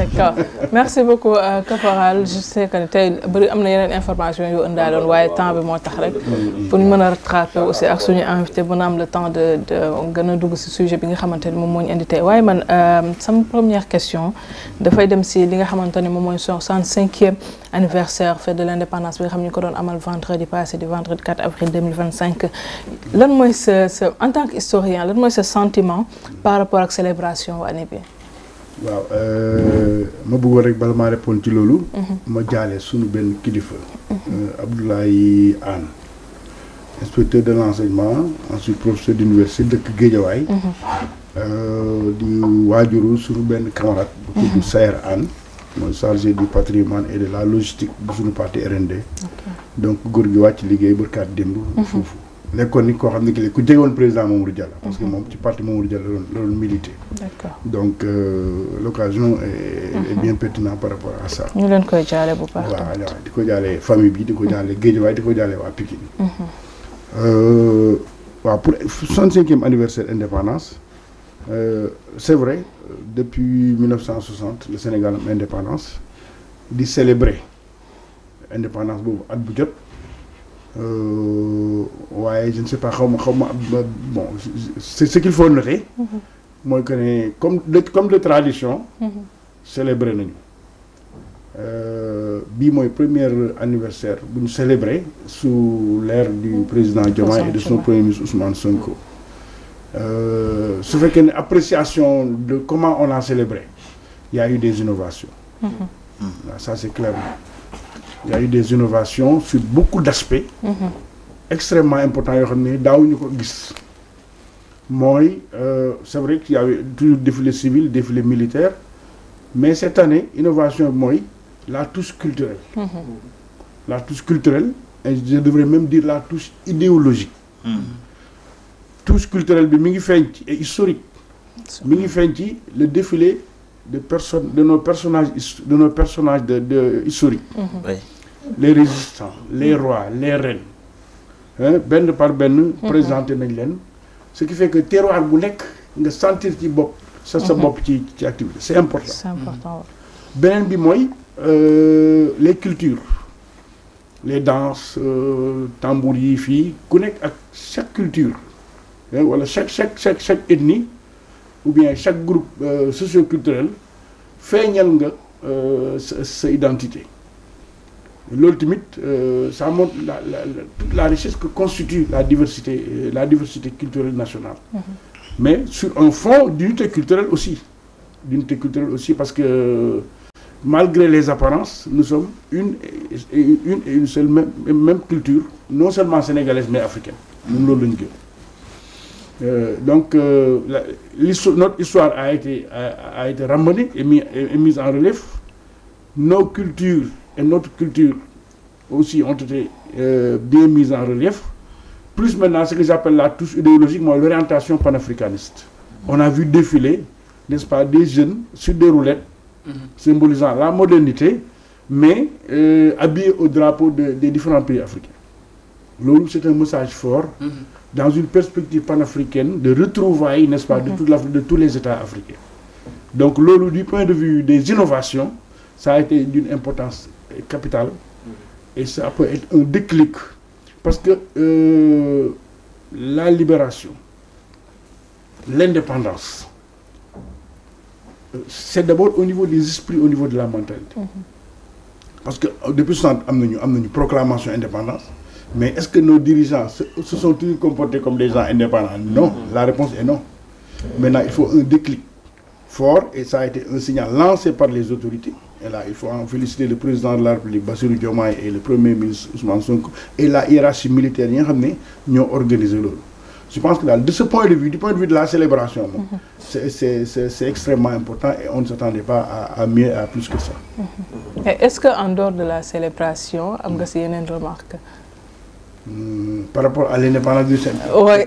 D'accord. Merci beaucoup caporal. Je sais que tey bëri am na yeneen information yu ëndaaloon waaye temps bi moo tax rek pour ñu mën a rattraper aussi ak suñu invité mën a am le temps de gën a dugg si sujet bi nga xamante ni moom moo ñu indi tey waaye man sama première question dafay dem si li nga xamante ni moom mooy 65e anniversaire fête de l'indépendance bi nga xam ñu ko doon amal vendredi passé di vendredi 4 avril 2025 lan mooy sa en tant qu'historien lan mooy sa sentiment par rapport ak célébration année bi. waaw ma bëggoon rek bala maa répondre ci loolu. ma jaale suñu benn kilifa. Abdoulaye Anne inspecteur de l'enseignement ensuite professeur d'université dëkk Guédiawaye. di waajuru suñu benn camarade. bu tudd Sayer Anne mooy chargé du patrimoine et de la logistique bu suñu parti RND. donc góor gi wàcc liggéey barkaat démb. foofu nekkoon ni koo xam ne ku jege woon président Mamadou Diallo. parce que moom ci parti Mamadou Diallo la doon milité. D'accord. Donc l'occasion est bien pertinente par rapport à ça. ñu leen koy jaale bu baax. waaw di ko jaale famille bi di ko jaale Guédiawaye di ko jaale waa Pikine. waaw pour 65e anniversaire indépendance c'est vrai depuis 1960 le Sénégal am indépendance di célébrer indépendance boobu at bu jot. waaye je ne sais pas xaw ma bon c'est ce qu'il faut noter. mooy que ne comme de tradition. célébrer nañu. bii mooy premier anniversaire bu ñu célébrer sous l'ère du président Diomaye et de son premier ministre Ousmane Sonko. su fekkee ne appréciation de comment on a célébré il y a eu des innovations. Ça c'est clair. Il y a eu des innovations sur beaucoup d'aspects extrêmement importants yoo xam ne daawuñu ko gis mooy c'est vrai qu'il y avait toujours défilé civil défilé militaire mais cette année innovation bi mooy la touche culturelle. La touche culturelle et je devrais même dire la touche idéologique. Touche culturelle bi mi ngi feeñ ci et historique mi ngi feeñ ci le défilé de nos personnages de historiques. Les résistants les rois les reines benn par benn présenté nañ leen ce qui fait que terroir bu nekk nga sentir ci bopp sa bopp ci activité c'est important. C'est important. beneen bi mooy les cultures les danses tambour yi fii ku nekk ak chaque culture wala chaque ethnie ou bien chaque groupe socio-culturel feeñal nga sa identité. Loolu tamit ça montre toute la richesse que constitue la diversité culturelle nationale. Mais sur un fond d'unité culturelle aussi parce que malgré les apparences nous sommes une seule même culture non seulement sénégalaise mais africaine. ñun loolu lañu gën. Donc notre histoire a été ramenée et mise en relief. Nos cultures et notre culture aussi ont été bien mises en relief. Plus maintenant ce que j'appelle la touche idéologique, moi, l'orientation panafricaniste. On a vu défiler, n'est-ce pas, des jeunes sur des roulettes, symbolisant la modernité, mais habillés au drapeau des différents pays africains. Loolu, c'est un message fort dans une perspective panafricaine de retrouvailles, n'est-ce pas, de toute l'Afrique, de tous les États africains. Donc loolu, du point de vue des innovations, ça a été d'une importance capitale et ça peut être un déclic parce que la libération, l'indépendance, c'est d'abord au niveau des esprits, au niveau de la mentalité. Parce que depuis 60 am nañu proclamation indépendance, mais est-ce que nos dirigeants se sont toujours comportés comme des gens indépendants? Non, la réponse est non. Maintenant, il faut un déclic fort et ça a été un signal lancé par les autorités. Et là, il faut en féliciter le président de la République, Bassirou Diomaye, et le premier ministre Ousmane Sonko, et la hiérarchie militaire qui ont organisé l'eau. Je pense que là, de ce point de vue, du point de vue de la célébration, c'est extrêmement important et on ne s'attendait pas à mieux et à plus que ça. Et est-ce qu'en dehors de la célébration, vous avez une remarque par rapport à l'indépendance du Sénégal? Oui.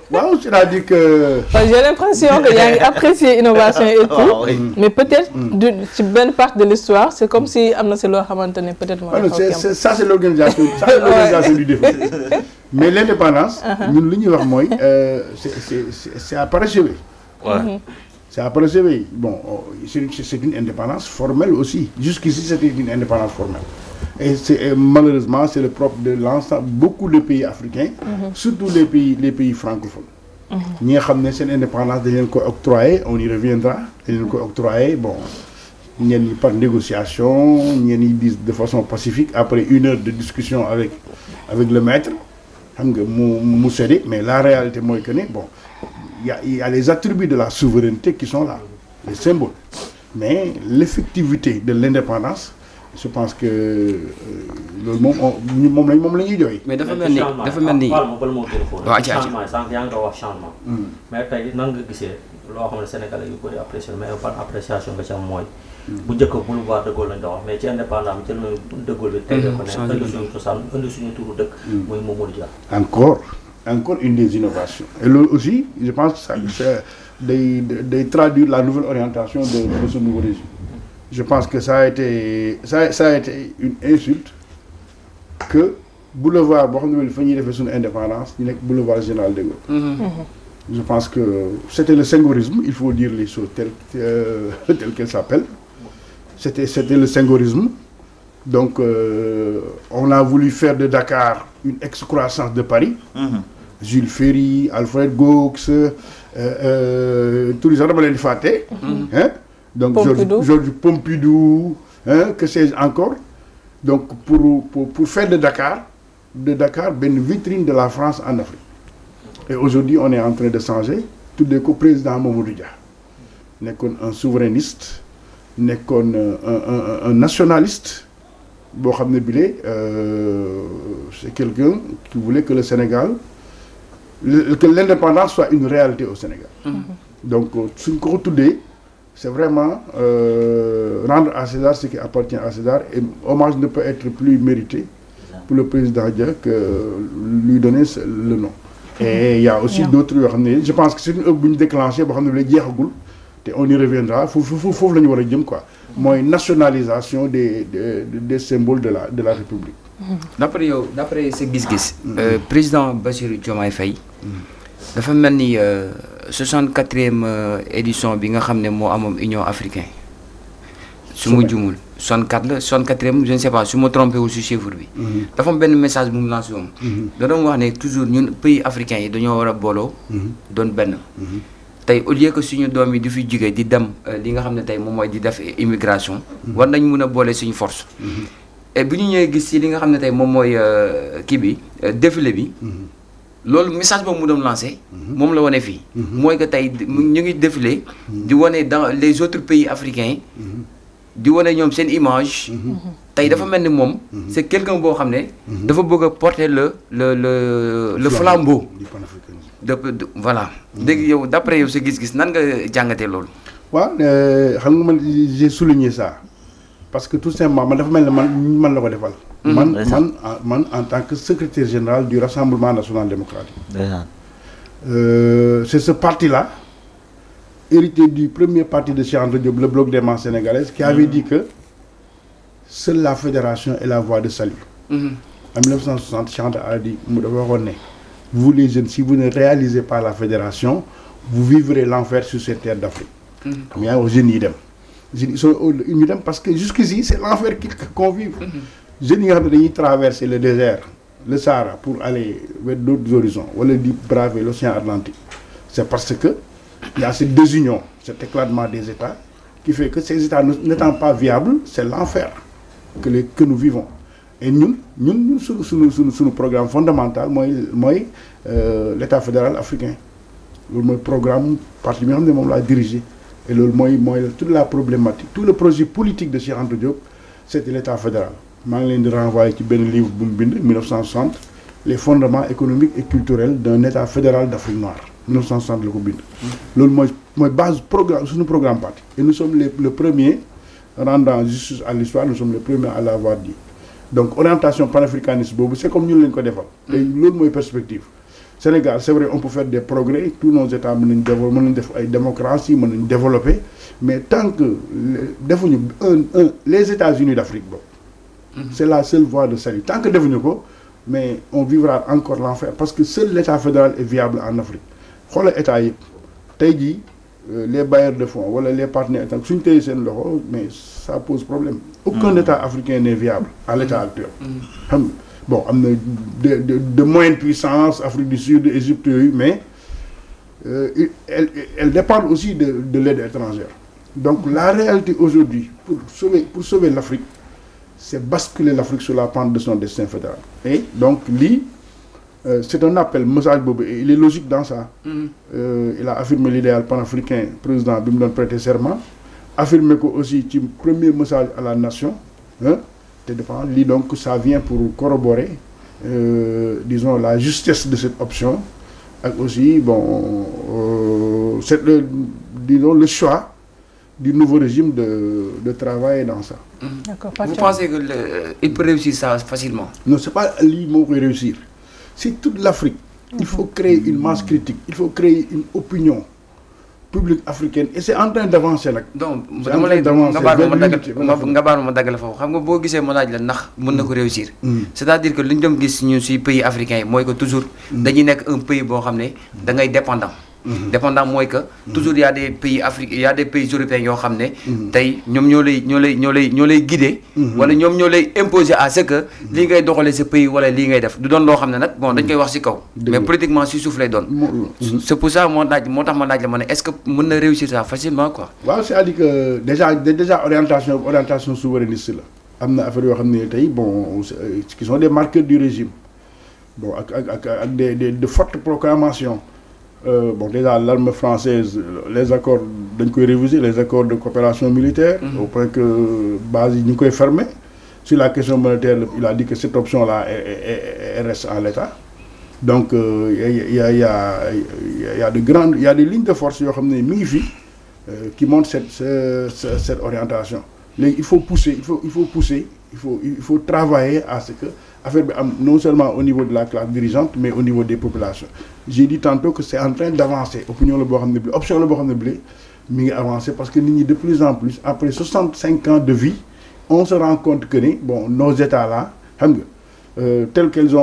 Wow, c'est-à-dire que... J'ai l'impression qu'il y a une appréciée innovation et tout, mais peut-être une bonne partie de l'histoire, c'est comme si c'est peut-être... Ça, c'est l'organisation du défi. Mais l'indépendance, nous, c'est à parachever. c'est apercevé. Bon, c'est une indépendance formelle aussi. Jusqu'ici, c'était une indépendance formelle. Et malheureusement, c'est le propre de l'ensemble, beaucoup de pays africains, surtout les pays francophones. Nous avons une indépendance, on y reviendra, bon, par négociation, de façon pacifique, après 1 heure de discussion avec le maître, mais la réalité, moi, bon, il y a les attributs de la souveraineté qui sont là, les symboles. Mais l'effectivité de l'indépendance, je pense que le moment la ñuy jooy. mais dafa mel ni changement sànq yaa ngi doon wax changement. mais tey nan nga gisee loo xam ne Sénégalais yu bëri apprécié mais par appréciation nga ci am mooy. bu njëkk boulevard de Gaulle lañ doon wax mais ci indépendant bi jël na de Gaulle bi. tey ko ne indi suñu cosaan indi suñu turu dëkk. muy Mamadou Dia. Encore une des innovations. Et là aussi, je pense que ça de traduire la nouvelle orientation de ce nouveau régime. Je pense que ça a été une insulte que boulevard boo xam ne fa ñuy defee suñu indépendance ñu nekk boulevard Général de Gaulle. Je pense que c'était le sengorisme, il faut dire les choses telles qu'elles s'appellent. C'était le sengorisme. Donc on a voulu faire de Dakar une excroissance de Paris. Jules Ferry, Alfred Gox, tous les autres les fêtés. Donc Georges Pompidou, que sais-je encore. Donc pour faire de Dakar une vitrine de la France en Afrique. Et aujourd'hui on est en train de changer. Tout le président Mamadou Dia nekkoon un souverainiste, nekkoon un nationaliste. Boo xam ne bile c'est quelqu'un qui voulait que le Sénégal que l'indépendance soit une réalité au Sénégal. Donc suñ ko tuddee c'est vraiment rendre à César ce qui appartient à César, et hommage ne peut être plus mérité pour le président Dia que lui donner le nom. Et il y a aussi d'autres yoo xam ne je pense que c'est une œuvre bu ñu déclenché boo xam ne bi jeexagul te on y reviendra foofu la ñu war a jëm quoi. Mooy nationalisation des symboles de la République. d'après sa gis-gis. président Bassirou Diomaye Faye. dafa mel ni 64e édition bi nga xam ne moo amoon Union africaine. su ma jumul 64 la 64e je ne sais pas su ma trompé wu si chiffre bi. dafa am benn message bu mu lancé woon. da doon wax ne toujours ñun pays africains yi dañoo war a booloo. doon benn. tey au lieu que suñu doom yi di fi jóge di dem li nga xam ne tey moom mooy di def immigration. war nañ mun a boole suñu force. et bu ñu ñëwee gis ci li nga xam ne tey moom mooy kii bi défilé bi. loolu message boobu mu doon lancé. moom la wane fii. mooy que tey ñu ngi défilé. di wane dans les autres pays africains. di wane ñoom seen image. tey dafa mel ni moom. c'est quelqu'un boo xam ne. dafa bëgg a porter le flambeau. voilà léegi yow d'après yow sa gis-gis nan nga jàngatee loolu. waaw xam nga man j'ai souligné ça parce que tout simplement man dafa mel ne man la ko defal. man en tant que secrétaire général du Rassemblement national démocratique. C'est ce parti-là, hérité du premier parti de Cheikh Anta Diop, le Bloc des masses sénégalaises, qui avait dit que seule la fédération est la voie de salut. En 1960, Cheikh Anta a dit vous les jeunes, si vous ne réalisez pas la fédération, vous vivrez l'enfer sur cette terre d'Afrique. Il y a aux jeunes ils sont parce que jusqu'ici c'est l'enfer qu'on vit. Jeunes qui traversent le désert, le Sahara, pour aller vers d'autres horizons, ou aller braver l'océan Atlantique. C'est parce que il y a cette désunion, cet éclatement des États, qui fait que ces États n'étant pas viables, c'est l'enfer que nous vivons. Et nous sur le programme fondamental, l'État fédéral africain. Le programme particulièrement l'a dirigé. Et toute la problématique, tout le projet politique de Cheikh Anta Diop, c'était l'État fédéral. Je vais renvoyer un livre de 1960, les fondements économiques et culturels d'un État fédéral d'Afrique noire. 1960 le bind. C'est base programme, sur nos programmes parti. Et nous sommes les premiers, rendant justice à l'histoire, nous sommes les premiers à l'avoir dit. Donc orientation panafricaniste, c'est comme nous l'avons fait. Et l'autre est perspective. Sénégal, c'est vrai, on peut faire des progrès, tous nos États peuvent développer une démocratie, peuvent développer, mais tant que les États-Unis d'Afrique, c'est la seule voie de salut. Tant que devenus mais on vivra encore l'enfer parce que seul l'État fédéral est viable en Afrique. Xoolal État yëpp tey jii les bailleurs de fonds wala les partenaires suñ téye seen loxo mais ça pose problème. Aucun État africain n'est viable à l'état actuel. xam nga bon am na de moyenne puissance Afrique du Sud Égypte yooyu mais elle dépend aussi de l'aide étrangère. Donc la réalité aujourd'hui pour sauver l'Afrique, c'est basculer l'Afrique sur la pente de son destin fédéral. Et donc lii c'est un appel message boobu et il est logique dans ça. Il a affirmé l'idéal panafricain président bi mu doon prêter serment affirmé ko aussi ci premier message à la nation te dépend lii donc ça vient pour corroborer disons la justesse de cette option ak aussi bon disons le choix du nouveau régime de travail dans ça. D'accord. Vous pensez que il peut réussir ça facilement? Non, c'est pas lii moo koy réussir. C'est toute l'Afrique. Il faut créer une masse critique. Il faut créer une opinion publique africaine et c'est en train d'avancer nag. donc dama lay nga baal ma daggal foofu xam nga boo gisee ma laaj la ndax mën na ko réussir. c'est-à-dire que li ñu doon gis ñun si pays africains yi mooy que toujours dañuy nekk un pays boo xam ne da ngay dépendant. dépendant mooy que toujours y a des pays africains y a des pays européens yoo xam ne tey ñoom ñoo lay guider wala ñoom ñoo lay imposer à ce que lii ngay doxalee sa pays wala lii ngay def du doon loo xam ne nag bon dañ koy wax ci kaw mais politiquement si suuf lay doon c'est pour ça moo tax ma laaj la ma ne est-ce que mën na réussir ça facilement quoi. waaw c'est-à-dire que déjà orientation souverainiste la am na affaire yoo xam ne tey bon qui sont des marqueurs du régime bon ak de fortes proclamations. Bon déjà l'armée française les accords dañ koy réviser les accords de coopération militaire au point que base yi ñu koy fermer sur la question monétaire il a dit que cette option là reste en l'état donc il y a des lignes de force yoo xam ne mi ngi fi qui montrent cette orientation léegi il faut travailler à ce que affaire bi am non seulement au niveau de la classe dirigeante mais au niveau des populations. J'ai dit tantôt que c'est en train d'avancer opinion la boo xam ne bi option la boo xam ne bi mi ngi avancer parce que nit ñi de plus en plus après 65 ans de vie on se rend compte que ni bon nos états là xam nga tels qu'ils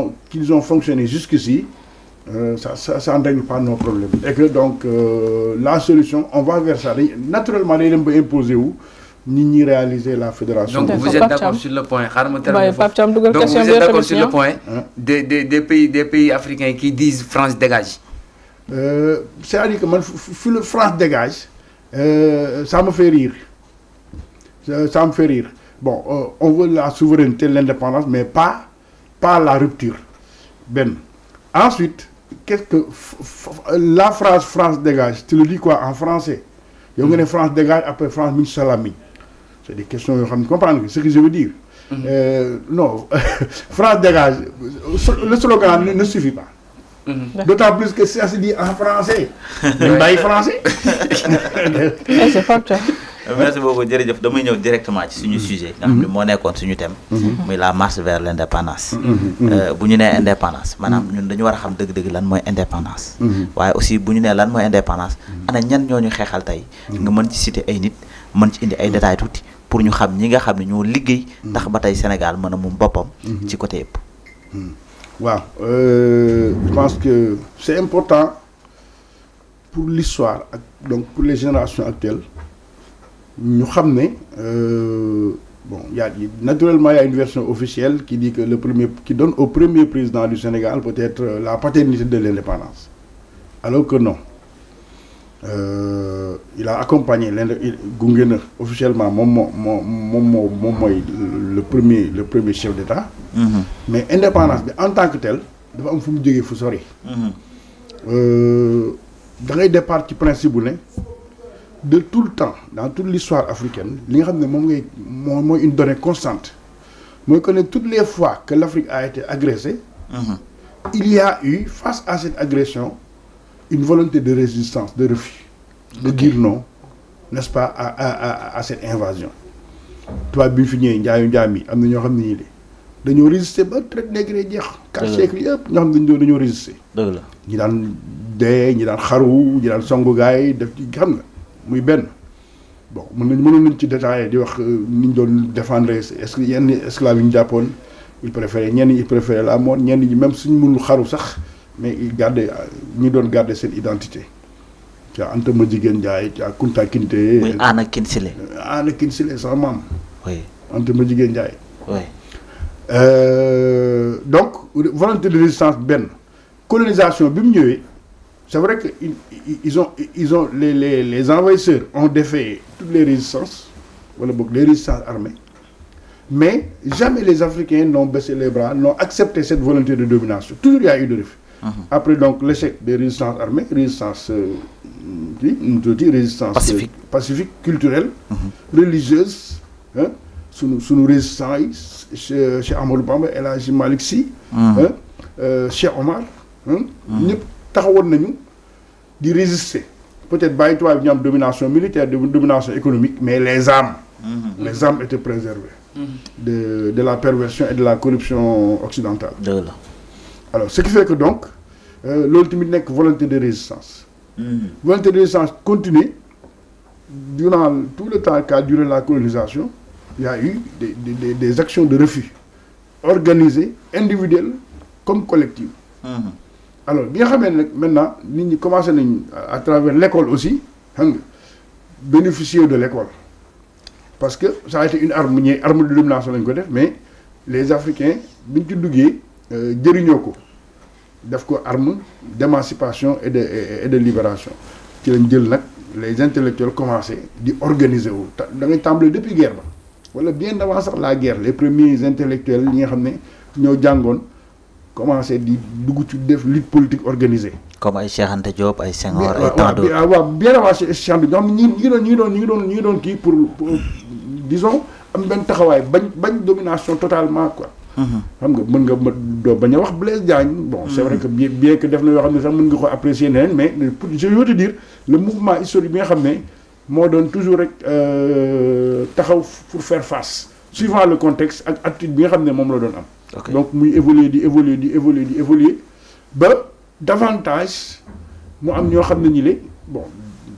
ont fonctionné jusqu'ici ça ne règle pas nos problèmes et que donc la solution on va vers ça naturellement day dem ba imposer wu nit ñi réaliser la fédération. Donc vous êtes d'accord sur le point donc vous êtes d'accord sur le point des pays africains qui disent France dégage. C'est-à-dire que man fi le France dégage ça me fait rire bon on veut la souveraineté l'indépendance mais pas la rupture benn ensuite qu'est-ce que la phrase France dégage tu le dis quoi en français yow nga ne France dégage après France mi salami c'est des questions yoo xam ne comprendre ce que je veux dire. Non France dégage le slogan ne suffit pas. D'autant plus que ça se dit en français. ñu bàyyi français. c'est pas ça. Merci beaucoup jërëjëf damay ñëw directement ci suñu sujet nga xam ne moo nekkoon suñu thème. muy la marche vers l'indépendance. bu ñu nee indépendance maanaam ñun dañu war a xam dëgg-dëgg lan mooy indépendance. waaye aussi bu ñu nee lan mooy indépendance ana ñan ñoo ñu xeexal tey. nga mën ci citer ay nit mën ci indi ay détails tuuti pour ñu xam ñi nga xam ne ñoo liggéey. ndax ba tey Sénégal mën a moom boppam. ci côté yëpp. waaw je pense que c'est important pour l'histoire ak donc pour les générations actuelles. ñu xam ne bon naturellement il y a une version officielle qui dit que qui donne au premier président du Sénégal peut-être la paternité de l'indépendance alors que non il a accompagné gunge na officiellement moom mooy le premier chef d'État. Mais indépendance bi en tant que tel dafa am fu mu jógee fu sori. da ngay départ ci principe bu ne. De tout le temps dans toute l'histoire africaine li nga xam ne moom mooy une donnée constante mooy que ne toutes les fois que l'Afrique a été agressée il y a eu face à cette agression une volonté de résistance de refus de dire non n'est-ce pas à cette invasion tubaab bi ñu fi ñëwee njaayu njaam yi am na ñoo xam ne ñii de dañoo résister ba traite négrier jeex 4 siècles yëpp ñoo xam ne dañoo résister dëgg la ñi daan dee ñi daan xaru ñi daan songu gaay def ci xam nga muy benn bon mënoon nañ ci détailler di wax ni ñu doon défendre est-ce que yenn esclaves yi ñu jàppoon il préférait ñenn ñi il préférait la mort ñenn ñi même suñu mënul xaru sax mais il garder ñu doon garder seen identité tu as Anta Madjiguène Ndiaye, tu as Kunta Kinte. Oui, Anna Kinsile. Anna Kinsile, sa maman. Oui. Anta Madjiguène Ndiaye. Oui. Donc, volonté de résistance, ben. Colonisation, c'est vrai que les envahisseurs ont défait toutes les résistances, voilà, les résistances armées. Mais jamais les Africains n'ont baissé les bras, n'ont accepté cette volonté de domination. Toujours il y a eu de refus. Après donc l'échec des résistances armées, résistance pacifique, culturelle, religieuse, hein, sous nos résistants, chez Amadou Bamba, El Hadji Malick Sy, chez Omar, nous avons résister. Peut-être bàyyi tubaab bi ñu am domination militaire, domination économique, mais les âmes étaient préservées de la perversion et de la corruption occidentale. Alors, ce qui fait que donc, l'ultime volonté de résistance. Volonté de résistance continue durant tout le temps qu'a duré la colonisation. Il y a eu des actions de refus organisées, individuelles comme collectives. Alors, bien sûr, maintenant, nous commençons à travers l'école aussi, bénéficier de l'école. Parce que ça a été une arme de domination, mais les Africains, ils ont une arme d'émancipation et de libération. Les intellectuels commençaient à organiser. Depuis la guerre. Voilà, bien avant la guerre, les premiers intellectuels qui ont commencé à faire lutte politique organisée. Comme Cheikh Anta Diop, Senghor, et tant d'autres. Bien avant Cheikh Anta Diop, nous avons pour, disons, une domination totalement. Quoi. Blaise Diagne, bon, c'est vrai que bien que nous avons apprécié, mais je veux te dire, le mouvement historique bien moi donne toujours pour faire face, suivant le contexte, et l'attitude bien ramené, moi, donne. Okay. Donc, nous évoluer, davantage, moi, nous avons bon,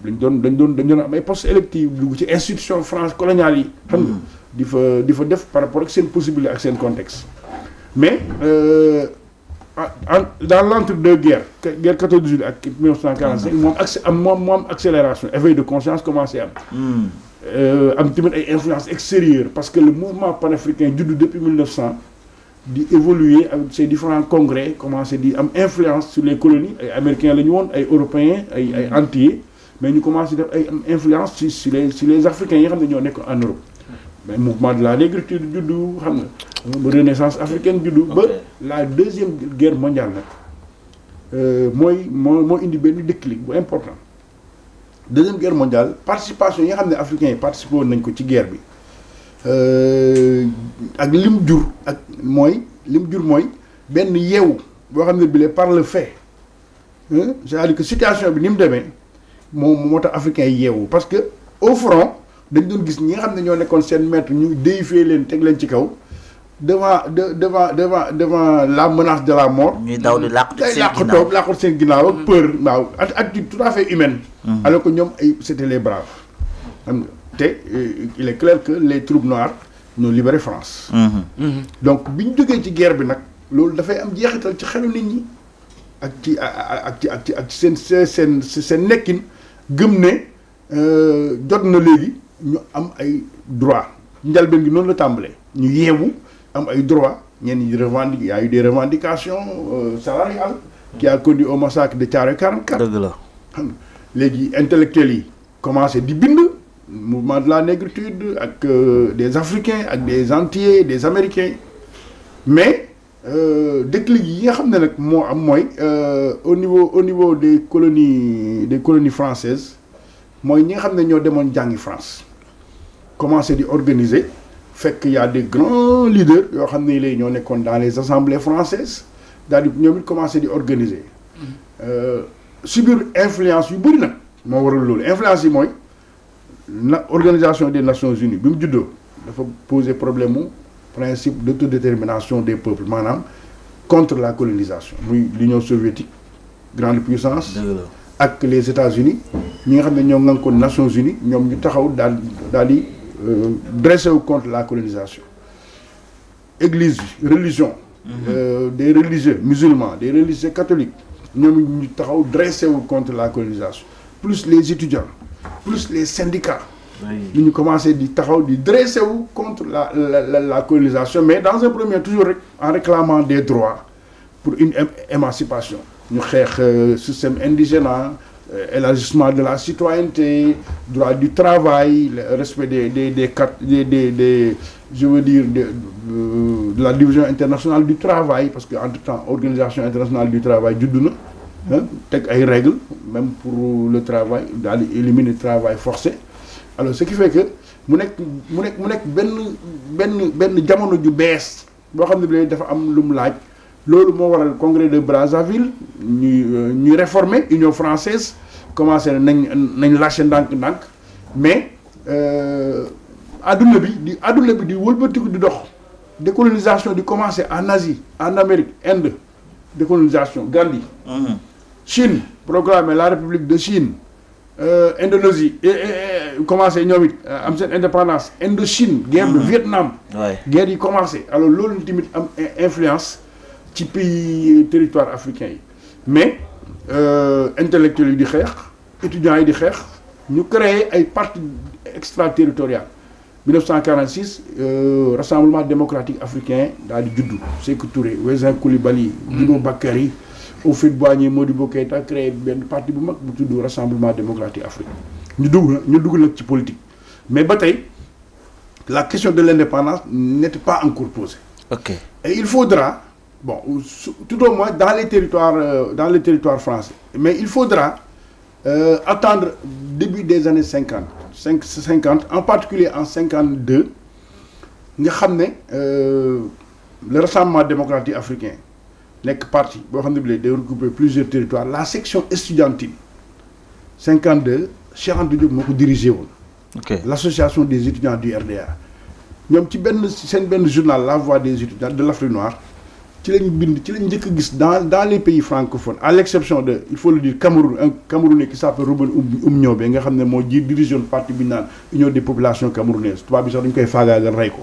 des postes électifs, des institutions France coloniale, par rapport à ce possible à ce contexte. Mais, dans l'entre-deux guerres, guerre 14 juillet et 1945, moi, accélération, éveil de conscience commencé à une influence extérieure, parce que le mouvement panafricain depuis 1900, d'évoluer avec ces différents congrès, commencer à avoir influence sur les colonies, les Américains, les Européens, les Antillais, mais nous commençons à avoir influence sur les Africains qui sont en Europe. Le mouvement de la négritude, la renaissance africaine, la deuxième guerre mondiale, moi, une déclic important. Deuxième guerre mondiale, participation, les Africains participent à la guerre. Ak lim jur ak moy ben yew bo xamné bi par le fait c'est-à-dire que situation bi nim démé motax africain yew parce que au front dañ doon gis ñi nga xamné ñoo nekkon sen maître ñu déifé leen tek leen ci kaw devant la menace de la mort ñuy daw di laq sen ginaaw ak peur waaw attitude tout à fait humaine alors que ñom c'était les braves xam nga il est clair que les troupes noires nous libéré France. Donc, si nous avons une guerre, nous avons une guerre qui est nit ñi ak seen nekkin gëm ne jot na léegi ñu am ay droits njalbeen gi noonu la tàmbalee ñu yeewu am ay droits ñenn ñi revendiquer y a eu des revendications salariales qui a conduit au massacre de Thiaroye 44. dëgg la xam nga léegi intellectuels yi commencé di bind mouvement de la négritude avec des Africains, avec des Antillais, des Américains. Mais, déclic yi nga xam ne nag moo am mooy au niveau des colonies françaises mooy ñi nga xam ne ñoo demoon jàngi France commencé di organiser fekk y a des grands leaders yoo xam ne léegi ñoo nekkoon dans les assemblées françaises daal di ñoom it commencé di organiser subir influence yu bëri nag moo waral loolu influence yi mooy l'Organisation des Nations Unies bi mu juddoo dafa poser problème mu principe d'autodétermination des peuples maanaam contre la colonisation muy l'Union soviétique grande puissance ak les États-Unis ñi nga xam ne ñoo ngànkoon Nations Unies ñoom ñu taxaw daal di dressé wu contre la colonisation église religion des religieux musulmans des religieux catholiques ñoom ñu taxaw dressé wu contre la colonisation plus les étudiants plus les syndicats ñu commencé di taxaw di dresser wu contre la colonisation mais dans un premier toujours rek en réclamant des droits pour une émancipation ñu xeex système indigénat élargissement de la citoyenneté droit du travail le respect des je veux dire de la division internationale du travail parce que entre-temps organisation internationale du travail juddu na teg ay règles même pour le travail daal di éliminer le travail forcé alors ce qui fait que mu nekk benn jamono ju bees boo xam ne bi dafa am lu mu laaj loolu moo waral congrès de Brazzaville ñuy réformer Union française commencé nañ lâché ndànk mais adduna bi di wëlbatiku di dox décolonisation di commencé en Asie en Amérique Inde décolonisation Gandhi Chine proclamé la République de Chine Indonésie commencé ñoom it am seen indépendance Indochine guerre de Vietnam guerre yi commencé alors loolu tamit am influence ci pays territoire africain yi mais intellectuels yi di xeex étudiants yi di xeex ñu créé ay partis extraterritorial 1946 rassemblement démocratique africain daal di juddu Sékou Touré Wézin Coulibaly Djibo Bakary Houphouët-Boigny Modibo Keïta créé benn parti bu mag bu tudd rassemblement démocratique africain ñu dugg nag ci politique mais ba tey la question de l'indépendance n'était pas encore posée. Ok. Et il faudra bon tout au moins dans les territoires français mais il faudra attendre début des années 50 en particulier en 52 nga xam ne le rassemblement démocratique africain nekk parti boo xam ne bi day regrouper plusieurs territoires la section estudiantine 52 Cheikh Anta Diop moo ko dirigé woon. Ok. L'association des étudiants du RDA ñoom ci seen benn journal La Voix des étudiants de l'Afrique noire ci lañ njëkk a gis dans les pays francophones à l'exception de il faut le dire Cameroun un Camerounais qui s'appelle Ruben Oumniobé nga xam ne moo dirigeoon parti bi ñu naan Union des populations camerounaises tubaab bi sax dañu koy faagaagal rey ko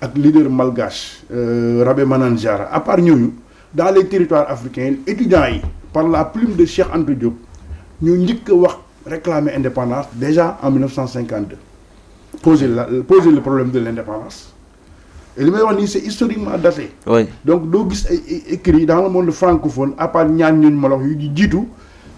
ak leader malgache Rabé Mananjara à part ñooñu dans les territoires africains étudiants yi par la plume de Cheikh Anta Diop ñu njëkk a wax réclamer indépendance déjà en 1952 poser le problème de l'indépendance et li may wax nii c'est historiquement daté. Oui. Donc doo gis ay écrits dans le monde francophone à part ñaan ñooñu ma la wax yu jiitu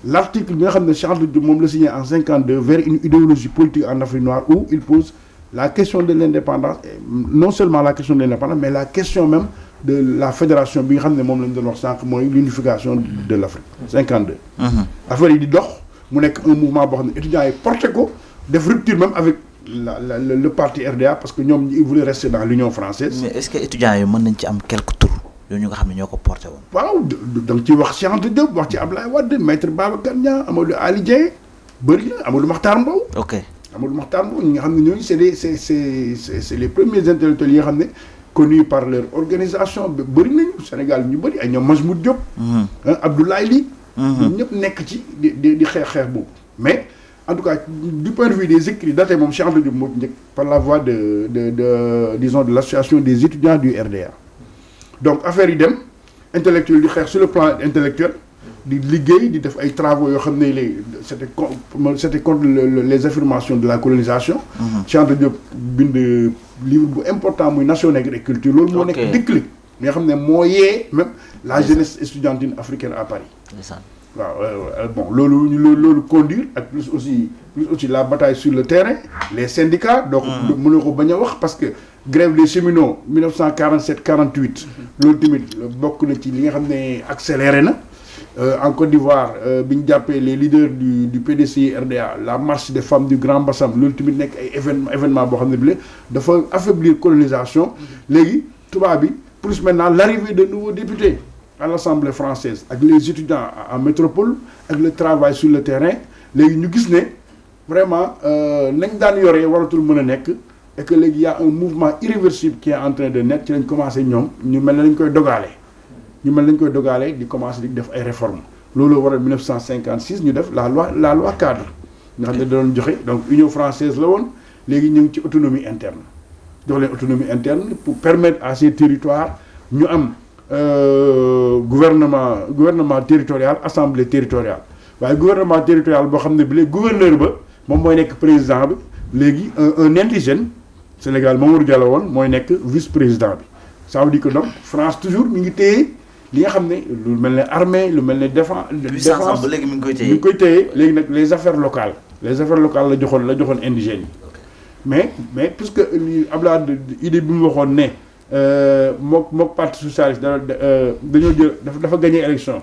l'article bi nga xam ne Cheikh Anta Diop moom la signé en 52 vers une idéologie politique en Afrique noire où il pose la question de l'indépendance et non seulement la question de l'indépendance mais la question même de la fédération bi nga xam ne moom lañ doon wax sànq mooy l'unification de l'Afrique 52 affaire yi di dox mu nekk un mouvement boo xam ne étudiants yi porté ko def rupture même avec le parti RDA parce que ñoom ils voulaient rester dans l'Union française. Mais est-ce que étudiants yi mën nañ ci am quelques tours yooyu ñu nga xam ne ñoo ko porté woon. waaw da nga ciy wax Cheikh Anta Diop wax ci Ablaye Wade maître Babacar Niang Amadou Ali Dieng bëri na Amadou Makhtar Mbow. Ok. Amadou Makhtar Mbow ñi nga xam ne ñooñu c'est les premiers intellectuels yi nga xam ne connus par leur organisation bëri nañu Sénégal ñu bëri ay ñoom Majmoud Diop. Abdoulaye Ly. ñoom ñëpp nekk ci di xeex boobu mais. En tout cas, du point de vue des écrits datés moom Cheikh Anta Diop moo njëkk par la voix disons de l'association des étudiants du RDA. Donc affaire yi dem intellectuel di xeex sur le plan intellectuel di liggéey di def ay travaux yoo xam ne c'était contre les affirmations de la colonisation. Cheikh Anta Diop bind livre bu important muy Nation nègre et culture loolu moo nekk déclic nga xam ne moo yee même la jeunesse estudiantine africaine à Paris. waaw bon loolu conduire ak plus aussi la bataille sur le terrain les syndicats donc mënoo ko bañ a wax parce que grève des cheminots 1947-48 loolu tamit bokk na ci li nga xam ne accéléré na en Côte d'Ivoire bi ñu jàppee les leaders du PDCI RDA la marche des femmes du Grand Bassam loolu tamit nekk ay événement boo xam ne bi dafa affaiblir colonisation léegi tubaab bi plus maintenant l'arrivée de nouveaux députés à l'Assemblée française avec les étudiants en métropole avec le travail sur le terrain léegi ñu gis ne vraiment nañ daan yoree waratul mën a nekk et que léegi y a un mouvement irréversible qui est en train de naître ci lañ commencé ñoom ñu mel ne lañ koy dogalee di commencé di def ay réformes loolu waral 1956 ñu def la loi cadre nga xam ne da doon joxe donc Union française la woon léegi ñu ngi ci autonomie interne jox leen autonomie interne pour permettre à ces territoires ñu am gouvernement territorial assemblée territoriale waaye gouvernement territorial boo xam ne bi léegi gouverneur ba moom mooy nekk président bi léegi un indigène Sénégal Mamadou Diallo woon mooy nekk vice président bi ça veut dire que donc France toujours mi ngi téye li nga xam ne lu mel ne armée lu mel ne défense ba léegi mi ngi koy téye léegi nag les affaires locales la joxoon indigènes yi mais puisque Abdoulaye idée bi mu waxoon ne mook parti socialiste dañoo jël dafa gagné élection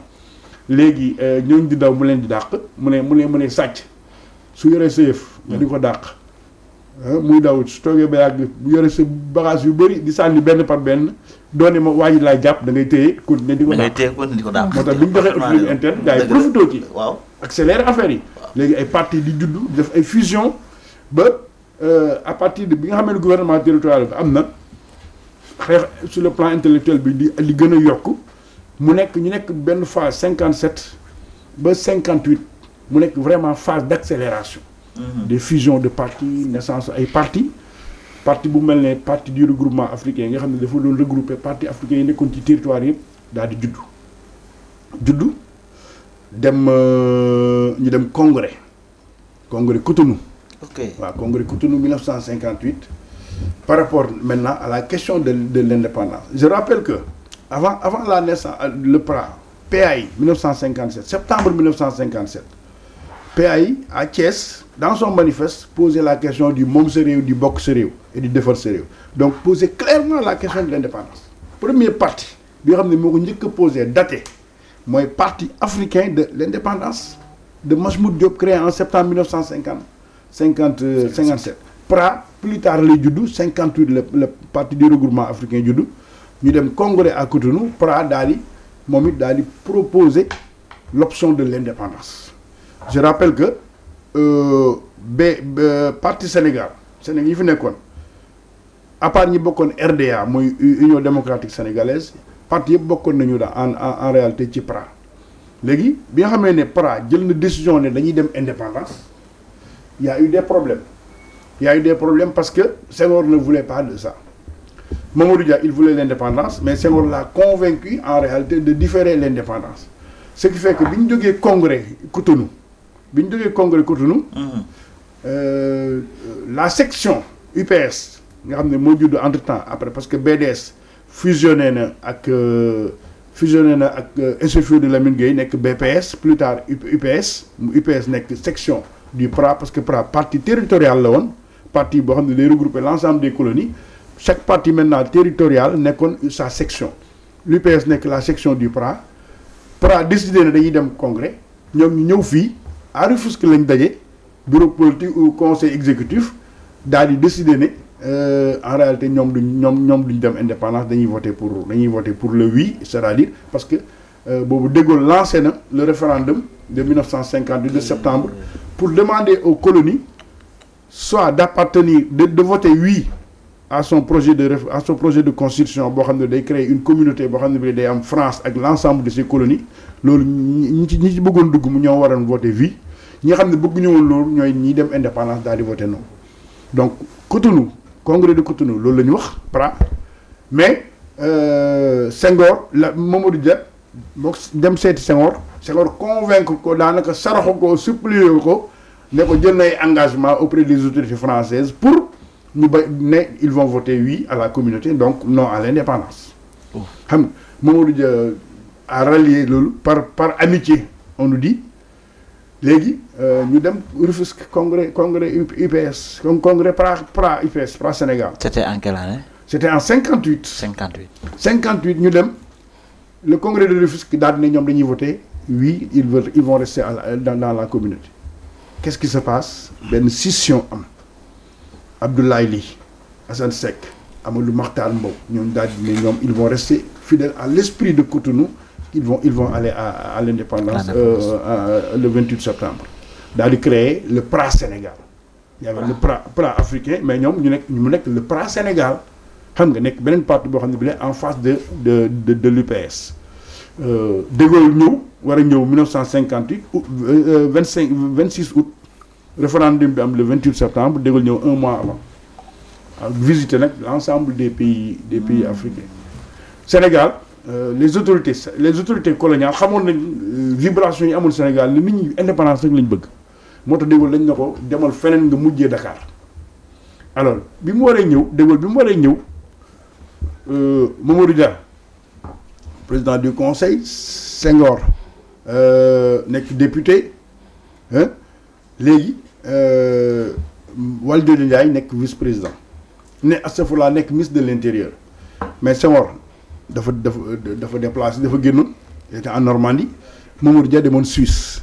léegi ñooñu di daw mu leen di dàq mu ne sàcc su yoree sa yëf nga di ko dàq muy daw su toogee ba yàgg bu yore sa bagage yu bëri di sànni benn par benn doone ma waa ji laay jàpp da ngay téye continuer di ko dàq moo tax bi ñu joxee autonomie interne gars yi profité ci waaw accélérer affaire yi léegi ay parti di juddu def ay fusion ba à partir de bi nga xam ne gouvernement territorial bi am na xeex sur le plan intellectuel bi di gën a yokk ñu nekk benn phase 57 ba 58 mu nekk vraiment phase d'accélération des fusions de partis naissance ay parti bu mel ne parti du regroupement africain nga xam ne dafa doon regrouper parti africain yi nekkoon ci territoire yëpp daal di juddu dem ñu dem congrès Cotonou. Ok. waaw congrès Cotonou 1958 par rapport maintenant à la question de l'indépendance. Je rappelle que avant la naissance le PAI 1957 septembre 1957 PAI à Thiès dans son manifeste posait la question du moom sa réew du bokk sa réew et du defar sa réew donc posait clairement la question de l'indépendance. Premier parti bi nga xam ne moo ko njëkk a posé daté mooy parti africain de l'indépendance de Majmout Diop créé en septembre 1957 PRA plus tard lay juddu 58 le parti du regroupement africain juddu ñu dem congrès à Cotonou PRA daal di proposer l'option de l'indépendance. Je rappelle que parti Sénégal yi fi nekkoon à part ñi bokkoon RDA mooy Union démocratique sénégalaise parti yëpp bokkoon nañu en réalité ci PRA léegi bi nga xamee ne PRA jël na décision ne dañuy dem indépendance il y a eu des problèmes parce que Senghor ne voulait pas de ça. Mamadou Dia il voulait l'indépendance mais Senghor l'a convaincu en réalité de différer l'indépendance ce qui fait que bi ñu jógee congrès Cotonou la section UPS nga xam ne moo judd entre temps après parce que BDS fusionné na ak SFIO de Lamine Gueye nekk BPS plus tard UPS nekk section du PRA parce que PRA parti territorial la woon parti boo xam ne day regrouper l'ensemble des colonies chaque parti maintenant territorial nekkoon sa section l'UPS nekk la section du PRA décidé na dañuy dem congrès ñoom ñu ñëw fii à Rufisque lañ daje bureau politique ou conseil exécutif daal di décider ne en réalité ñoom duñ dem indépendance dañuy voter pour le oui c'est-à-dire parce que boobu De Gaulle lancé na le référendum de 1958 de septembre pour demander aux colonies soit d'appartenir de voter oui à son projet de constitution boo xam ne day créer une communauté boo xam ne bi day am France ak l'ensemble de ses colonies loolu ñi ci bëggoon dugg mu ñoo waroon voter oui ñi nga xam ne bëgguñu woon loolu ñooy ñi dem indépendance daal di voter non donc Cotonou congrès de Cotonou loolu la ñu wax PRA mais Senghor la Mamadou Dia moo dem seeti Senghor convaincre ko daanaka saraxo ko supplier ko ne ko jël nay engagement auprès des autorités françaises pour ñu ils vont voter oui à la communauté donc non à l'indépendance xam nga Mamadou Dia a rallié loolu par amitié on nous dit léegi ñu dem Rufisque congrès UPS congrès PRA UPS PRA Sénégal. C'était en quelle année? C'était en 58. 58 ñu dem le congrès de Rufisque daal ne ñoom dañuy voter oui ils vont rester dans la communauté. Qu'est-ce qui se passe? Benn scission am Abdoulaye Ly Assane Seck Amadou Mahtar Mbow ñoom daal di ne ñoom ils vont rester fidèles à l'esprit de Cotonou. Ils vont aller à l'indépendance le 28 septembre daal di créer le PRA Sénégal. Il y avait le PRA africain mais ñoom ñu nekk le PRA Sénégal xam nga nekk beneen parti boo xam ne bi en face de l'UPS. De Gaulle war a ñëw 1958 26 août référendum bi am le 28 septembre De Gaulle ñëw un mois avant visiter nag l'ensemble des pays africains. Sénégal les autorités coloniales xamoon nañ vibration yi amul Sénégal ni nit ñi indépendance rek lañ bëgg moo tax De Gaulle lañ na ko demal feneen nga mujjee Dakar alors bi mu waree ñëw De Gaulle bi mu waree ñëw Mamadou Dia président du conseil Senghor nekk député léegi Valdiodio Ndiaye nekk vice-président ne astafurlah nekk ministre de l'intérieur mais Senghor dafa déplacé dafa génnoon il était en Normandie Mamadou Dia demoon Suisse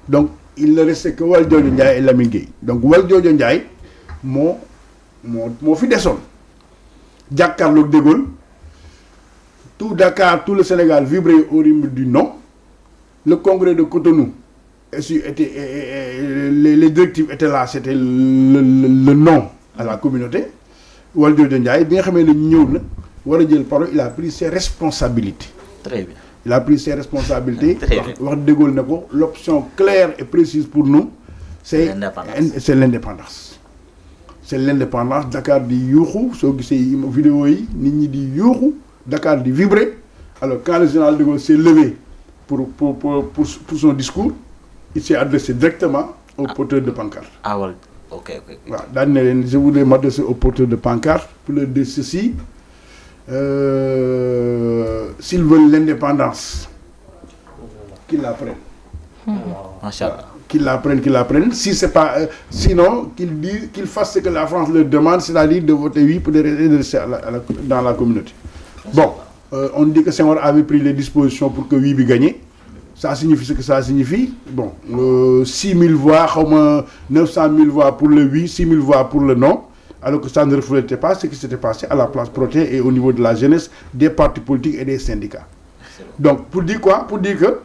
donc il ne restait que Valdiodio Ndiaye et Lamine Gueye donc Valdiodio Ndiaye moo fi desoon jàkkaarloog De Gaulle tout Dakar tout le Sénégal vibrait au rythme du non. Le congrès de Cotonou les directives étaient là, c'était le non à la communauté. Valdiodio Ndiaye bi nga xamee ne ñëw na war a jël parole, il a pris ses responsabilités. Très bien. Il a pris ses responsabilités. wax De Gaulle ne ko l'option claire et précise pour nous c'est l'indépendance. C'est l'indépendance. Dakar di yuuxu soo gisee vidéo yi nit ñi di yuuxu Dakar di vibrer. Alors quand le général De Gaulle s'est levé pour son discours, il s'est adressé directement aux porteurs de pancarte. Ah ouais, ok. Voilà, je voulais m'adresser aux porteurs de pancarte pour leur dire ceci. S'ils veulent l'indépendance, qu'ils la prennent. Machallah. Qu'ils la prennent. Si c'est pas, sinon, qu'ils fassent ce que la France leur demande, c'est-à-dire de voter oui pour rester dans la communauté. Bon. On dit que Senghor avait pris les dispositions pour que oui bi gagné. Ça signifie ce que ça signifie. Bon, 6 000 voix, 900 000 voix pour le oui, 6 000 voix pour le non, alors que ça ne reflétait pas ce qui s'était passé à la place Protet et au niveau de la jeunesse, des partis politiques et des syndicats. Donc, pour dire quoi? Pour dire que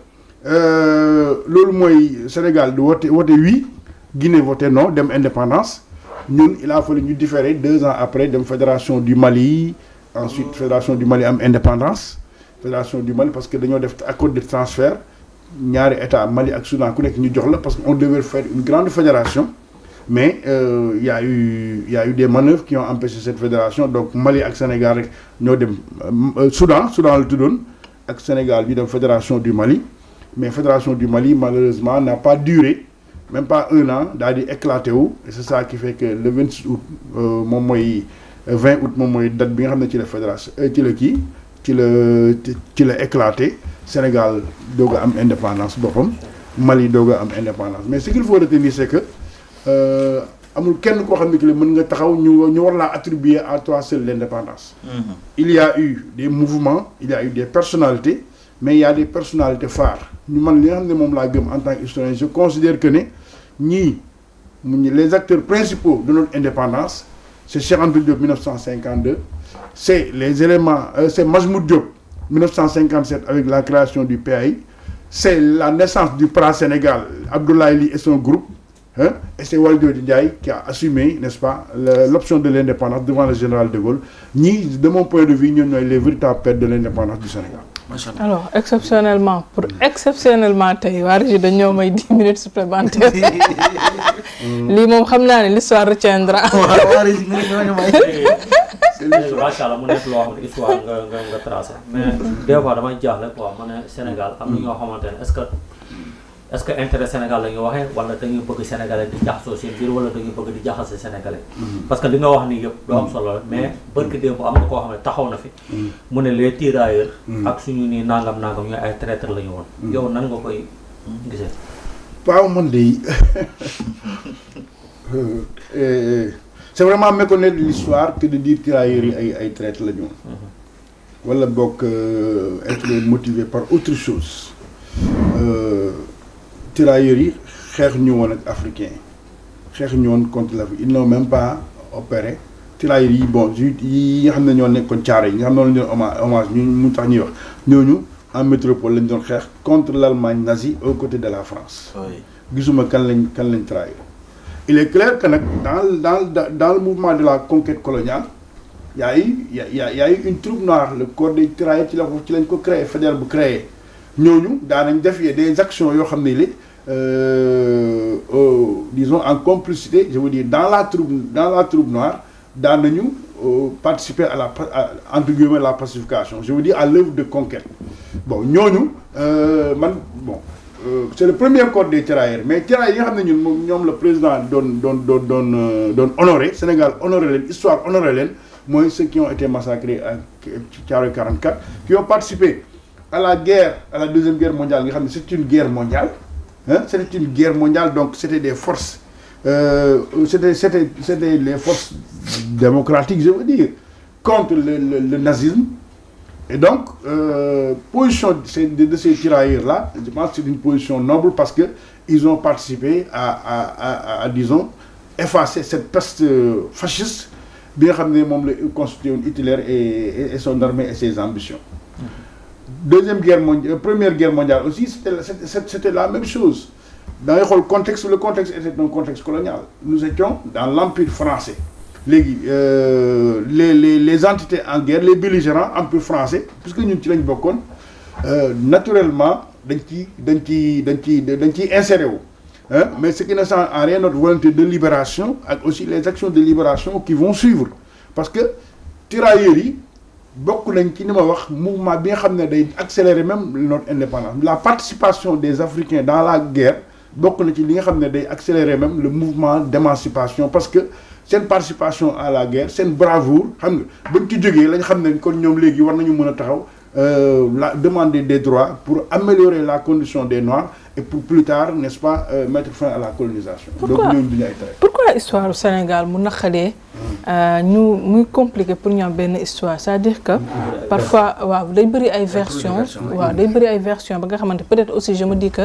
le Sénégal de voter oui, Guinée voter non, dem indépendance. Nous, il a fallu nous différer 2 ans après de la Fédération du Mali. Ensuite, Fédération du Mali am indépendance. Fédération du Mali parce que nous avons fait un accord de transfert. Ñaari État Mali et Soudan ku nekk ñu jox la parce qu'on devait faire une grande fédération. Mais il y a eu des manœuvres qui ont empêché cette fédération. Donc Mali et Sénégal rek ñoo dem Soudan le tuddoon ak Sénégal bi dem Fédération du Mali. Mais Fédération du Mali malheureusement n'a pas duré, même pas 1 an, daal di éclaté wu. Et c'est ça qui fait que le 26 août moom mooy 20 août moom mooy date bi nga xam ne ci la fédération ci la éclaté. Sénégal doog a am indépendance boppam, Mali doog a am indépendance. Mais ce qu'il faut retenir c'est que amul kenn koo xam ne ki la mën nga taxaw ñu war laa attribuer à toi seul l'indépendance. Il y a eu des mouvements, il y a eu des personnalités, mais il y a des personnalités phares. ñu man li nga xam ne moom laa gëm en tant qu'historien, je considère que ne ñii les acteurs principaux de notre indépendance, c'est Cheikh Anta Diop 1952, c'est les éléments, c'est Majmoud Diop 1957 avec la création du PAI, c'est la naissance du PRA Sénégal, Abdoulaye Ly et son groupe, hein, et c'est Valdiodio Ndiaye qui a assumé, n'est-ce pas, l'option de l'indépendance devant le général de Gaulle. Ni, de mon point de vue, nous sommes les véritables pères de l'indépendance du Sénégal. Alors, exceptionnellement, tey waa Régie dañoo may 10 minutes supplémentaires. Lii moom xam naa ne l'histoire retiendra. macha allah mu nekk loo xam ne histoire nga tracé mais des fois damay jaaxle quoi ma ne Sénégal am na ñoo xamante ne est-ce que intérêt Sénégal la ñu waxee wala dañuy bëgg Sénégalais di jaxasoo seen biir wala dañuy bëgg di jaxase Sénégalais. Parce que li nga wax nii yëpp doo am solo la mais barki démb am na koo xam ne taxaw na fi. mu ne les tirailleurs. ak suñu nii nangam ñooy ay traître la ñu woon. yow nan nga koy gisee. waaw man de c'est vraiment méconnaître l'histoire que de dire tirailleurs yi ay traître la ñu woon. wala boog être motivé par autre chose. Tirailleurs yi xeex ñu woon ak africain xeex ñu woon contre l'Afrique, ils n'ont même pas opéré. Tirailleurs yi bon yi nga xam ne ñoo nekkoon caare yi nga xam ne loolu ñu doon hommage ñu mu tax ñuy wax ñooñu en métropole lañ doon xeex contre l'Allemagne nazie aux côtés de la France. gisuma kan lañ trahir. Il est clair que nag dans le mouvement de la conquête coloniale y a eu une troupe noire, le corps des tirailleurs ci lañ ko créé fédéral bu créé ñooñu daanañ def des actions yoo xam ne disons en complicité, je veux dire dans la troupe noire daanañu participer à entre guillemets la pacification, je veux dire à l'œuvre de conquête. Bon ñooñu c'est le premier code des tirailleurs, mais tirailleurs yi nga xam ne ñun le président doon honoré, Sénégal honoré leen, histoire honoré leen, mooy ceux qui ont été massacrés à Thiaroye 44, qui ont participé à la deuxième guerre mondiale nga xam ne c'est une guerre mondiale, hein, c'était une guerre mondiale, donc c'était des forces c'était les forces démocratiques, je veux dire, contre le nazisme. Et donc, position de ces tirailleurs-là, je pense que c'est une position noble parce qu'ils ont participé à disons, effacer cette peste fasciste bien ramener constitué Hitler et son armée et ses ambitions. Première guerre mondiale aussi, c'était la même chose. Dans le contexte était un contexte colonial. Nous étions dans l'Empire français. Les entités en guerre, les belligérants, empire français, puisque nous sommes naturellement, dañ ciy inséré wu. Mais ce qui ne sent en rien notre volonté de libération, et aussi les actions de libération qui vont suivre. Parce que tirailleurs yi bokk nañ ci ni ma wax mouvement bi nga xam ne day accélérer même notre indépendance. La participation des Africains dans la guerre bokk na ci li nga xam ne day accélérer même le mouvement d'émancipation, parce que seen participation à la guerre, seen bravoure xam nga bañ ci jógee lañ xam ne kon ñoom léegi war nañu mën a taxaw demander des droits pour améliorer la condition des Noirs et pour plus tard, n'est-ce pas, mettre fin à la colonisation. Pourquoi l'histoire du Sénégal nous compliqué pour nous une histoire, c'est-à-dire que parfois day bëri ay versions peut-être aussi je me dis que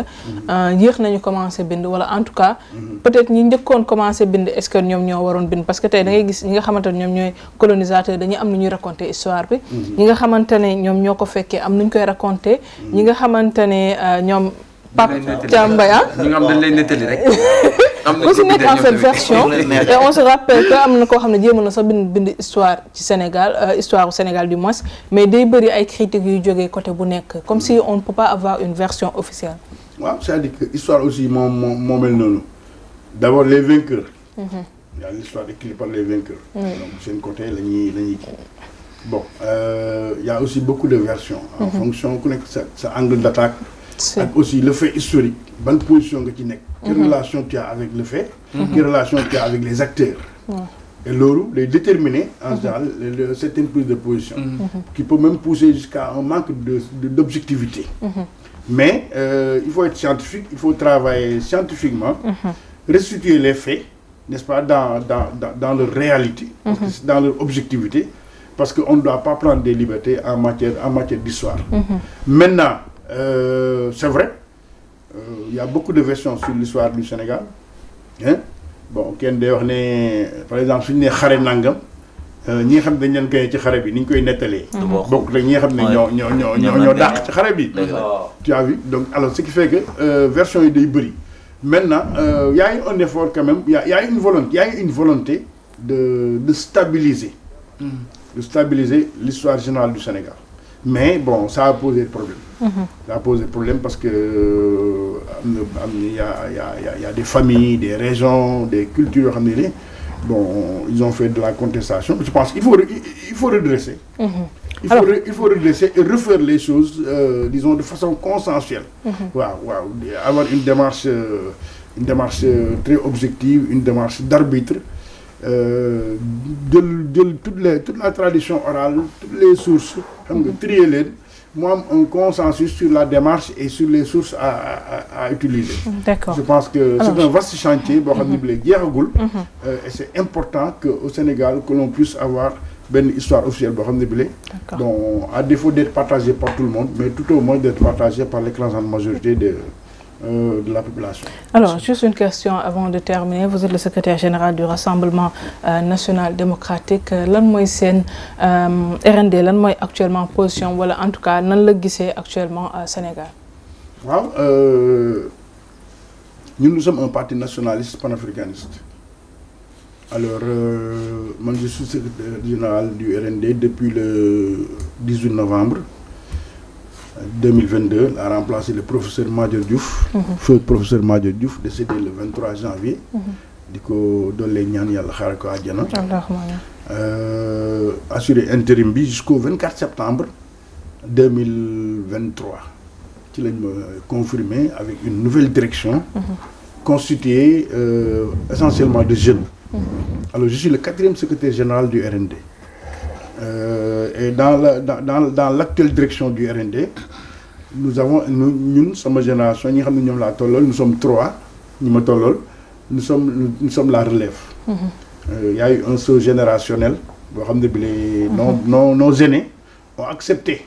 yéex nañu commencé bind wala en tout cas peut-être ñi njëkkoon commencé bind est-ce que ñoom ñoo waroon bind parce que tey da ngay gis ñi nga xamante ne ñoom ñooy colonisateur dañuy am nu ñuy raconter histoire bi ñi nga xamante ne ñoom ñoo ko fekkee am nuñ koy raconter ñi nga xamante ne ñoom Pape Thiambaya ñi nga xam dañ lay nettali rek aussi nekk en fait version et on se rappelle que am na koo xam ne jéem na sax bind histoire ci Sénégal histoire au Sénégal du moins mais day bëri ay critiques yu jógee côté bu nekk comme si on ne peut pas avoir une version officielle. waaw c'est-à-dire que histoire aussi moo mel noonu d'abord les vainqueurs. Il y a l'histoire écrite par les vainqueurs. Donc c'est un côté la ñuy bon il y a aussi beaucoup de versions en fonction ku nekk sa angle d'attaque. Et aussi le fait historique, bonne position que tu n'es, quelle relation tu as avec le fait, quelle relation tu as avec les acteurs. Et l'euro, les déterminer en général certaines prises de position, qui peut même pousser jusqu'à un manque d'objectivité. Mais il faut être scientifique, il faut travailler scientifiquement, restituer les faits, n'est-ce pas, dans leur réalité, dans leur objectivité, parce qu'on ne doit pas prendre des libertés en matière d'histoire. Maintenant, c'est vrai, il y a beaucoup de versions sur l'histoire du Sénégal. Hein? Bon, par exemple, si on est xaré nangam, ñi xam dañ leen koy ci xaré bi niñ koy netalé. Bokk la ñi xam ne ñoo dàq ci xaré bi. Tu as vu? Donc alors ce qui fait que version yi day bëri. Maintenant, il y a un effort quand même, il y a une volonté de stabiliser. De stabiliser l'histoire générale du Sénégal. Mais bon, ça a posé problème. Ça a posé problème parce que il y a des familles, des régions, des cultures. Bon, ils ont fait de la contestation. Je pense qu'il faut redresser. Il faut redresser et refaire les choses, disons, de façon consensuelle. Avoir une démarche très objective, une démarche d'arbitre. Toute la tradition orale, toutes les sources, trier les, moi un consensus sur la démarche et sur les sources à utiliser. D'accord. Je pense que c'est un vaste chantier, et c'est important qu'au Sénégal, que l'on puisse avoir une histoire officielle, donc, à défaut d'être partagée par tout le monde, mais tout au moins d'être partagée par l'écrasante majorité de la population. Alors, juste une question avant de terminer. Vous êtes le secrétaire général du Rassemblement national démocratique. Lan moy sen RND, lan moy actuellement position wala en tout cas nan la gissé actuellement au Sénégal? Nous sommes un parti nationaliste panafricaniste. Alors, moi je suis secrétaire général du RND depuis le 18 novembre 2022, a remplacé le professeur Madior Diouf, feu professeur Madior Diouf, décédé le 23 janvier di ko dollee ñaan yàlla xaaral ko àjjana. Assuré intérim bi jusqu'au 24 septembre 2023 ci lañ ma confirmé avec une nouvelle direction constituée essentiellement de jeunes. Alors je suis le 4e secrétaire général du RND. Et dans l'actuelle direction du RND, nous avons ñun sama génération ñi nga xam ne ñoom laa tollool nous sommes 3 ñi ma tollool nous sommes la relève. Y a eu un saut générationnel boo xam ne bi les nos aînés ont accepté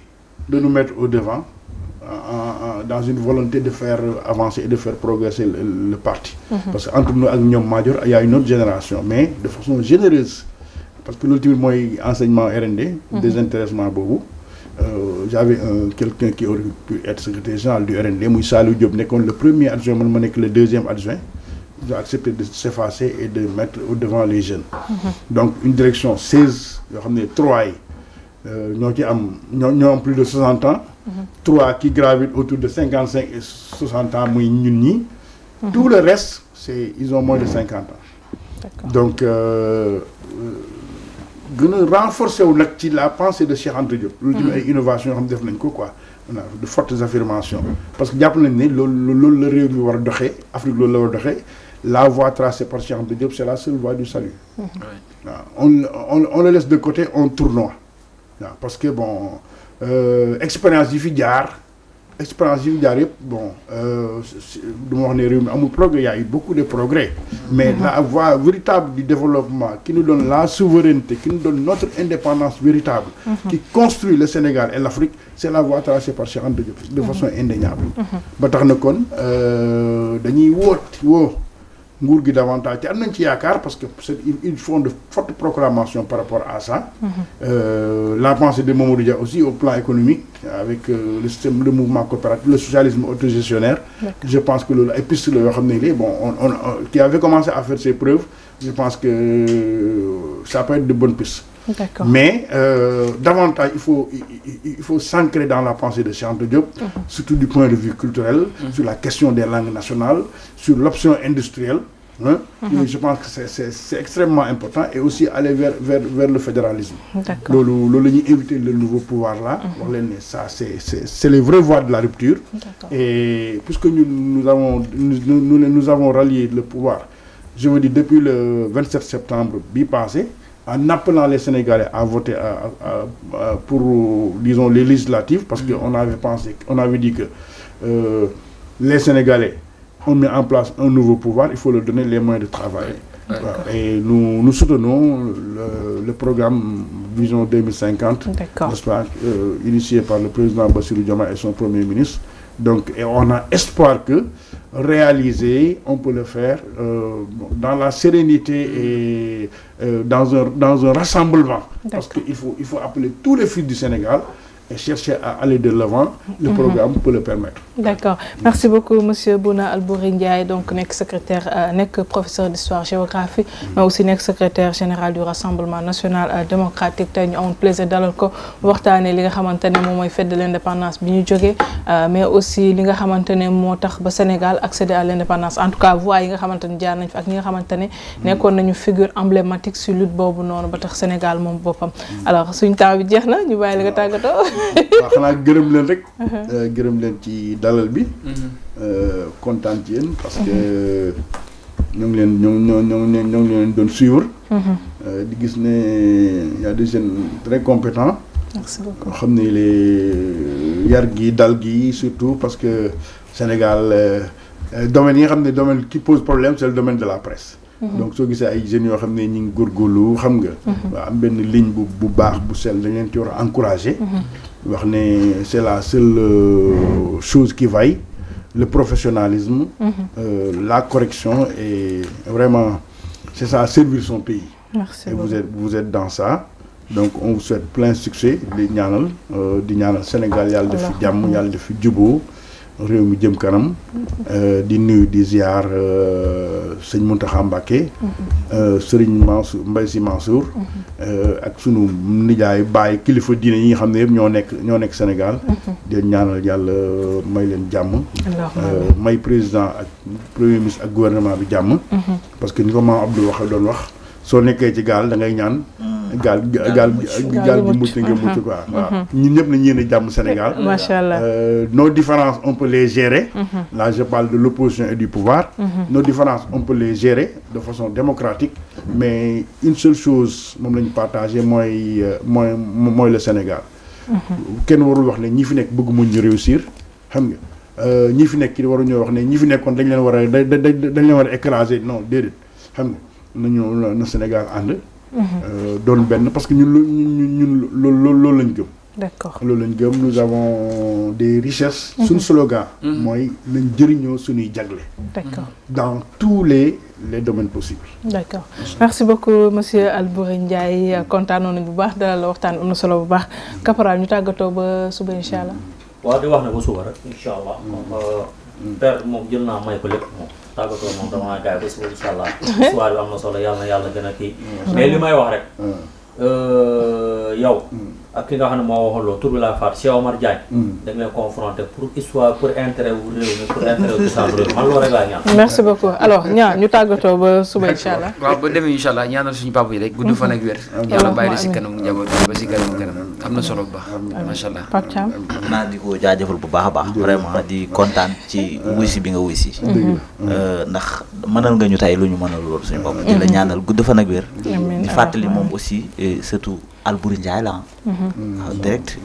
de nous mettre au devant dans une volonté de faire avancer et de faire progresser le parti. Parce que entre nous ak ñoom Madior y a une autre génération mais de façon généreuse. Parce que l'ultime mooy enseignement RND. Désintéressement boobu. J'avais quelqu'un qui aurait pu être secrétaire général du RND muy Saliou Diop nekkoon le premier adjoint man ma nekk le 2e adjoint. Ils ont accepté de s'effacer et de mettre au devant les jeunes. Donc une direction 16 yoo xam ne 3 yi ñoo ci am ñoo am plus de 60 ans. 3 qui gravitent autour de 55 et 60 ans muy ñun ñi. Tout le reste ils ont moins de 50 ans. Donc gën a renforcer wu nag ci la pensée de Cheikh Anta Diop. loolu ay innovation yoo xam ne def nañ ko quoi. On a de fortes affirmations. Parce que jàpp nañ ne loolu la réew mi war a doxee Afrique loolu la war a doxee la voie tracée par Cheikh Anta Diop c'est la seule voie du salut. On le laisse de côté on tournoie. Parce que bon expérience yi fi jaar yëpp bon du ma wax ne réew mi amul progrès y a eu beaucoup de progrès. Mais la voie véritable du développement qui nous donne la souveraineté qui nous donne notre indépendance véritable. Qui construit le Sénégal et l'Afrique c'est la voie tracée par Cheikh Anta Diop de façon indéniable. ba tax na kon dañuy woo nguur gi davantage te am nañ ci yaakaar parce que ils font de fortes proclamations par rapport à ça. La pensée de Mamadou Dia aussi au plan économique avec le système le mouvement coopératif le socialisme autogestionnaire. Je pense que loolu ay piste la yoo xam ne nii bon on qui avait commencé à faire ses preuves je pense que ça peut être de bonnes pistes. D'accord. Mais davantage il faut s'ancrer dans la pensée de Cheikh Anta Diop, surtout du point de vue culturel, sur la question des langues nationales, sur l'option industrielle. Je pense que c'est extrêmement important et aussi aller vers le fédéralisme. Loolu la ñuy inviter le nouveau pouvoir là. wax leen ne ça c'est les vraies voies de la rupture. Et puisque nous avons rallié le pouvoir, je veux dire depuis le 27 septembre bi passé. En appelant les Sénégalais à voter pour, disons, les législatives, parce qu'on avait dit que les Sénégalais ont mis en place un nouveau pouvoir, il faut leur donner les moyens de travailler. Et nous soutenons le programme Vision 2050, n'est-ce pas, initié par le président Bassirou Diomaye et son premier ministre. Donc, et on a espoir que réaliser, on peut le faire dans la sérénité et dans un rassemblement. Parce qu'il faut appeler tous les fils du Sénégal et chercher à aller de l'avant. Le programme peut le permettre. D'accord. Merci beaucoup, Monsieur Bouna Albouri Ndiaye, donc secrétaire, professeur d'histoire-géographie, mais aussi secrétaire général du Rassemblement national démocratique. Nous avons le plaisir d'aller voir les gens fête de l'indépendance, mais aussi les gens qui ont Sénégal accéder à l'indépendance. En tout cas, voix les gens qui ont figure emblématique sur lutte bobu non ba tax Sénégal mom bopam. Alors suñu temps bi jeexna ñu bayyi la nga tagato. Wa xana gërëm leen rek gërëm leen ci dalal bi kontaan ci yéen parce que ñoo ngi leen doon suivre di gis ne y a des jeunes très compétents. Merci beaucoup. xam ne les yar gi dal gi surtout parce que Sénégal domaine yi nga xam ne domaine qui pose problème c'est le domaine de la presse. Donc soo gisee ay jeunes yoo xam ne ñu ngi góorgóorlu xam nga. waaw am benn ligne bu baax bu sell dañ leen ci war a encourager. wax ne c'est la seule chose qui vaille le professionnalisme. La correction et vraiment c'est ça servir son pays. Merci. Et vous êtes dans ça. Donc on vous souhaite plein succès di ñaanal Sénégal yàlla def fi jàmm yàlla def fi jubóo réew mi jëm kanam di nuyu di ziar sëñ Mountakha Mbacké Serigne Mansour Mbaye Sy Mansour ak sunu nijaay baay kilifa diine yi nga xam ne yëpp ñoo nekk Sénégal di ñaanal yàlla may leen jàmm may président ak premier ministre ak gouvernement bi jàmm parce que ni ko maam Abdou waxee doon wax soo nekkee ci gaal da ngay ñaan gaal gi mucc nga mucc quoi waaw ñun ñëpp nañ yéen a jàmm Sénégal macha allah nos différences on peut les gérer là je parle de l'opposition et du pouvoir nos différences on peut les gérer de façon démocratique mais une seule chose moom la ñu partagé mooy le Sénégal kenn warul wax ne ñi fi nekk bëgg muñ ñu réussir xam nga ñi fi nekk waruñoo wax ne ñi fi nekkoon dañ leen war a écraser non déedéet xam nga na Sénégal ànd doon benn parce que ñun loolu lañ gëm. D'accord. loolu lañ gëm nous avons des richesses. suñu slogan. mooy nañ jëriñoo suñuy jagle. D'accord. dans tous les domaines possibles. D'accord merci beaucoup monsieur Alboury Ndiaye kontaanoon nañu bu baax dalal la waxtaan am na solo bu baax caporal ñu tàggatoo ba suba incha allah. waaw di wax ne ba suba rek incha allah père moom jël naa may ko lépp moom. tàggatoo moom dama gaay ba suba incha allah soir bi am na solo yàlla na yàlla gën a kii mais li may wax rek yow ak ki nga xam ne moo waxoon loolu tur bi laa faat Cheikh Omar Diagne da nga leen confronté pour histoire pour intérêt wu réew mi pour intérêt wu décembre réew man loolu rek laa ñaan merci beaucoup alors ñu tàggatoo ba suba incha allah waaw ba demee incha allah ñaanal suñu papa yi rek gudd fan ak wér yàlla bàyyi si kanam njaboot ba si kanam am na solo bu baax macha allah Pape Thiam naa di ko jaajëfal bu baax a baax vraiment di kontaan ci wuy si bi nga wuy si ndax mënal nga ñu tey lu ñu mënal loolu suñu bopp di la ñaanal gudd fan ak wér di fàttali moom aussi surtout Alboury Ndiaye la direct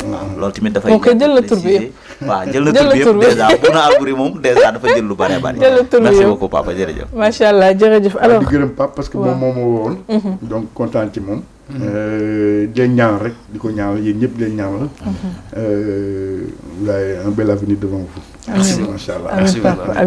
waaw loolu tamit dafay jël la tur bi yëpp waaw jël na tur bi yëpp dèjà bu na Alboury moom dèjà dafa jël lu bare bari merci beaucoup papa jërëjëf macha allah jërëjëf alors di gërëm papa parce que moom moo ma woon donc kontaan ci moom di leen ñaanal rek di ko ñaanal yéen ñëpp di leen ñaanal vous avez un bel avenir devant vous merci macha allah